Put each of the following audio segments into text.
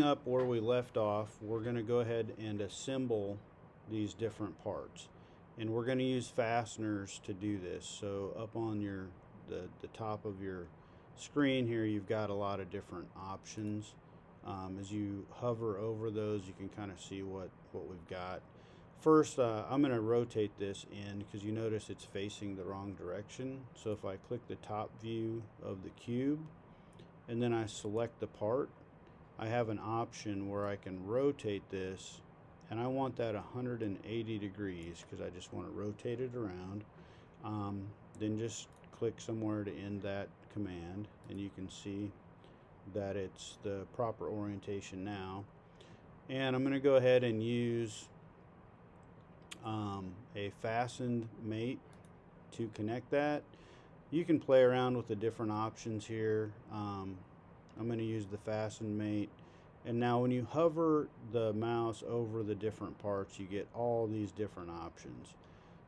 Up where we left off, we're going to go ahead and assemble these different parts, and we're going to use fasteners to do this. So up on the top of your screen here, you've got a lot of different options. As you hover over those, you can kind of see what we've got. First, I'm going to rotate this in because you notice it's facing the wrong direction. So if I click the top view of the cube and then I select the part, I have an option where I can rotate this, and I want that 180 degrees because I just want to rotate it around. Then just click somewhere to end that command, and you can see that it's the proper orientation now. And I'm going to go ahead and use a fastened mate to connect that. You can play around with the different options here. I'm going to use the fasten mate, and now when you hover the mouse over the different parts, you get all these different options,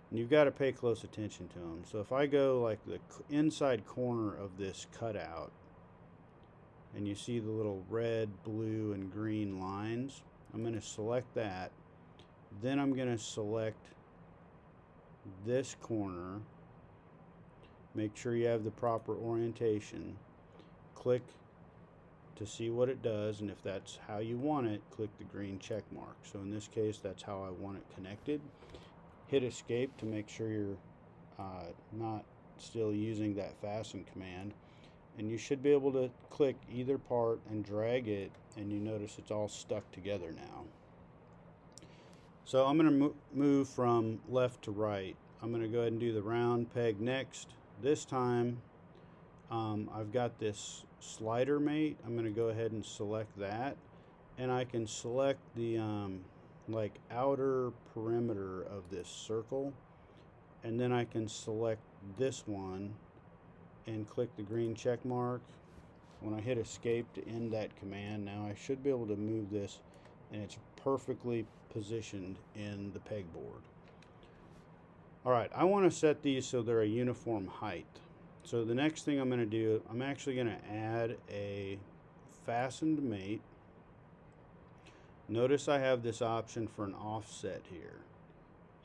and you've got to pay close attention to them. So if I go like the inside corner of this cutout and you see the little red, blue, and green lines, I'm going to select that. Then I'm going to select this corner, make sure you have the proper orientation, click to see what it does, and if that's how you want it, click the green check mark. So in this case, that's how I want it connected. Hit escape to make sure you're not still using that fasten command, and you should be able to click either part and drag it, and you notice it's all stuck together now. So I'm going to move from left to right. I'm going to go ahead and do the round peg next. This time I've got this slider mate. I'm going to go ahead and select that, and I can select the like outer perimeter of this circle, and then I can select this one and click the green check mark. When I hit escape to end that command, now I should be able to move this, and it's perfectly positioned in the pegboard. Alright, I want to set these so they're a uniform height. So the next thing I'm going to do, I'm actually going to add a fastened mate. Notice I have this option for an offset here.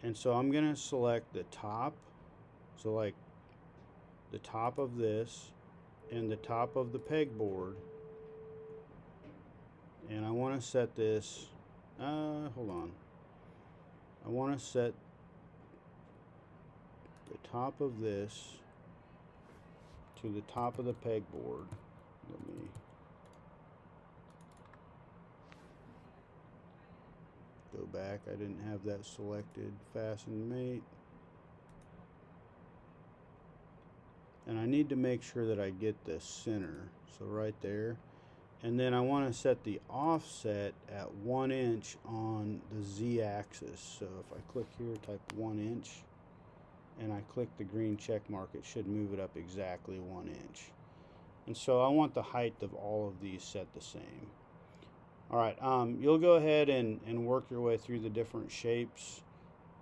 And so I'm going to select the top, so like the top of this and the top of the pegboard. And I want to set this, hold on. I want to set the top of this to the top of the pegboard. Let me go back. I didn't have that selected. Fasten mate. And I need to make sure that I get the center. So right there. And then I want to set the offset at 1 inch on the Z-axis. So if I click here, type 1 inch, and I click the green check mark, it should move it up exactly 1 inch. And so I want the height of all of these set the same. Alright, you'll go ahead and work your way through the different shapes.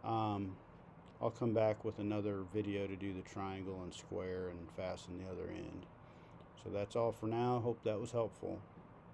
I'll come back with another video to do the triangle and square and fasten the other end. So that's all for now. Hope that was helpful.